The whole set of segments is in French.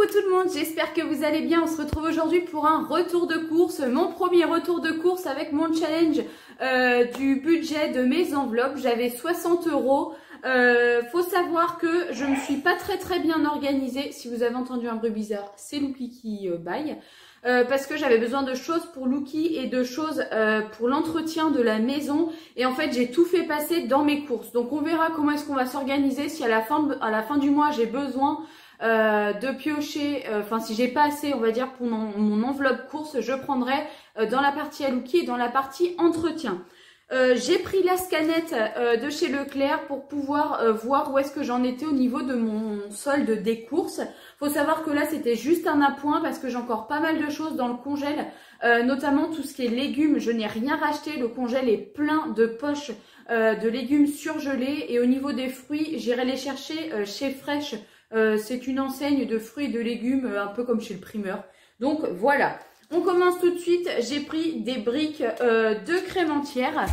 Coucou tout le monde, j'espère que vous allez bien. On se retrouve aujourd'hui pour un retour de course, mon premier retour de course avec mon challenge du budget de mes enveloppes. J'avais 60 €. Faut savoir que je ne suis pas très bien organisée. Si vous avez entendu un bruit bizarre, c'est Louki qui baille. Parce que j'avais besoin de choses pour Louki et de choses pour l'entretien de la maison. Et en fait, j'ai tout fait passer dans mes courses. Donc on verra comment est-ce qu'on va s'organiser. Si à la fin du mois, j'ai besoin de piocher, enfin si j'ai pas assez, on va dire, pour mon enveloppe course, je prendrai dans la partie à Louki et dans la partie entretien. J'ai pris la scanette de chez Leclerc pour pouvoir voir où est-ce que j'en étais au niveau de mon solde des courses. Faut savoir que là c'était juste un appoint parce que j'ai encore pas mal de choses dans le congèle, notamment tout ce qui est légumes. Je n'ai rien racheté, le congèle est plein de poches de légumes surgelés. Et au niveau des fruits, j'irai les chercher chez Fresh. C'est une enseigne de fruits et de légumes un peu comme chez le primeur. Donc voilà. On commence tout de suite. J'ai pris des briques de crème entière,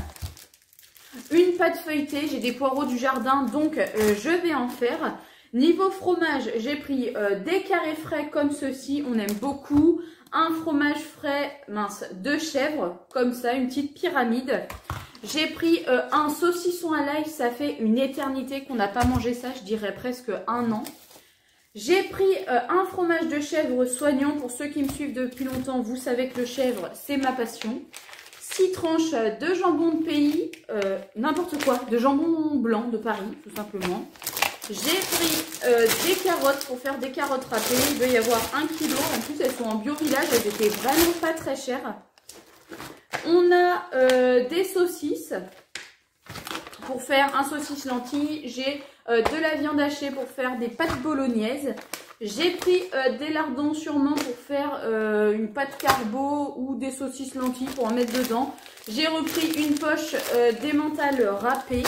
une pâte feuilletée, j'ai des poireaux du jardin, donc je vais en faire. Niveau fromage, j'ai pris des carrés frais comme ceci, on aime beaucoup. Un fromage frais, mince, de chèvre, comme ça, une petite pyramide. J'ai pris un saucisson à l'ail, ça fait une éternité qu'on n'a pas mangé ça, je dirais presque un an. J'ai pris un fromage de chèvre soignant. Pour ceux qui me suivent depuis longtemps, vous savez que le chèvre, c'est ma passion. 6 tranches de jambon de pays, n'importe quoi, de jambon blanc de Paris, tout simplement. J'ai pris des carottes pour faire des carottes râpées. Il doit y avoir 1 kg. En plus, elles sont en bio village, elles étaient vraiment pas très chères. On a des saucisses pour faire un saucisse lentille. J'ai de la viande hachée pour faire des pâtes bolognaises. J'ai pris des lardons sûrement pour faire une pâte carbo ou des saucisses lentilles pour en mettre dedans. J'ai repris une poche d'emmental râpé.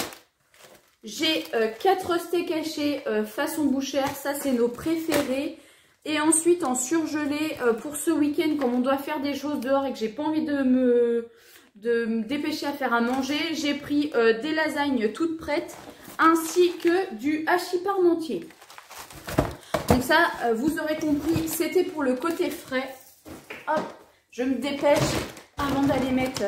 J'ai 4 steaks hachés façon bouchère, ça c'est nos préférés. Et ensuite en surgelé pour ce week-end, comme on doit faire des choses dehors et que j'ai pas envie de me dépêcher à faire à manger, j'ai pris des lasagnes toutes prêtes, ainsi que du hachis parmentier. Donc ça, vous aurez compris, c'était pour le côté frais. Hop, je me dépêche avant d'aller mettre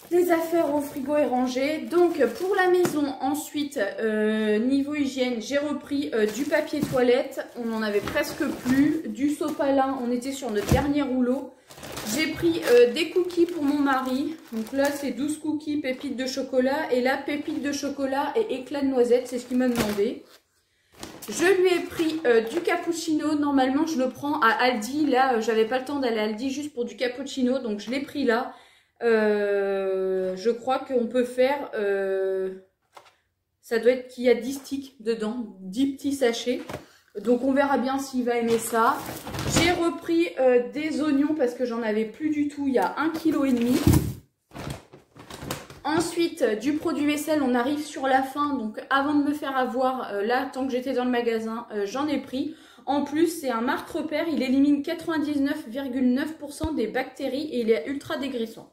les affaires au frigo et ranger. Donc pour la maison, ensuite, niveau hygiène, j'ai repris du papier toilette. On n'en avait presque plus. Du sopalin, on était sur notre dernier rouleau. J'ai pris des cookies pour mon mari. Donc là, c'est 12 cookies, pépites de chocolat. Et là, pépites de chocolat et éclats de noisette, c'est ce qu'il m'a demandé. Je lui ai pris du cappuccino. Normalement, je le prends à Aldi. Là, j'avais pas le temps d'aller à Aldi juste pour du cappuccino. Donc, je l'ai pris là. Je crois qu'on peut faire... ça doit être qu'il y a 10 sticks dedans. 10 petits sachets. Donc on verra bien s'il va aimer ça. J'ai repris des oignons parce que j'en avais plus du tout. Il y a 1,5 kg. Ensuite, du produit vaisselle, on arrive sur la fin. Donc avant de me faire avoir, là, tant que j'étais dans le magasin, j'en ai pris. En plus, c'est un marque-repère. Il élimine 99,9% des bactéries et il est ultra dégraissant.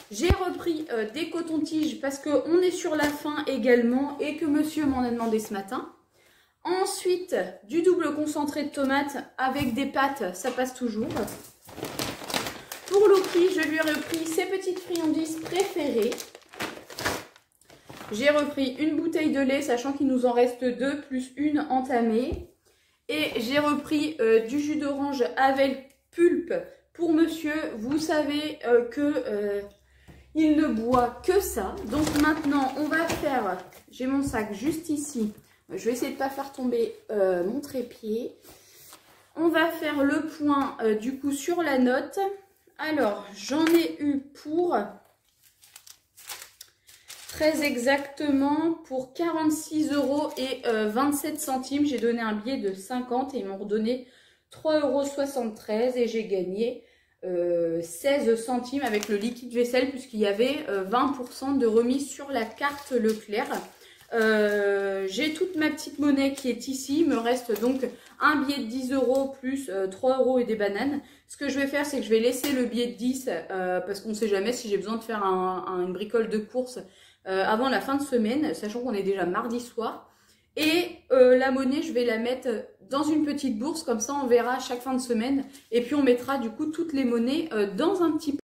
J'ai repris des cotons-tiges parce qu'on est sur la fin également et que monsieur m'en a demandé ce matin. Ensuite, du double concentré de tomates avec des pâtes, ça passe toujours. Pour Louki, je lui ai repris ses petites friandises préférées. J'ai repris une bouteille de lait, sachant qu'il nous en reste 2 plus une entamée. Et j'ai repris du jus d'orange avec pulpe pour monsieur. Vous savez il ne boit que ça. Donc maintenant, on va faire... J'ai mon sac juste ici. Je vais essayer de ne pas faire tomber mon trépied. On va faire le point du coup sur la note. Alors, j'en ai eu pour, très exactement, pour 46,27 €. J'ai donné un billet de 50 et ils m'ont redonné 3,73 € et j'ai gagné 16 centimes avec le liquide vaisselle puisqu'il y avait 20% de remise sur la carte Leclerc. J'ai toute ma petite monnaie qui est ici. Il me reste donc un billet de 10 € plus 3 € et des bananes. Ce que je vais faire, c'est que je vais laisser le billet de 10 parce qu'on ne sait jamais si j'ai besoin de faire une bricole de course avant la fin de semaine, sachant qu'on est déjà mardi soir. Et la monnaie, je vais la mettre dans une petite bourse, comme ça on verra à chaque fin de semaine. Et puis on mettra du coup toutes les monnaies dans un petit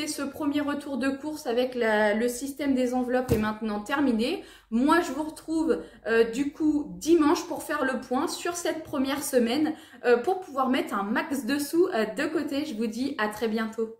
ce premier retour de course avec le système des enveloppes est maintenant terminé. Moi, je vous retrouve du coup dimanche pour faire le point sur cette première semaine pour pouvoir mettre un max de sous de côté. Je vous dis à très bientôt.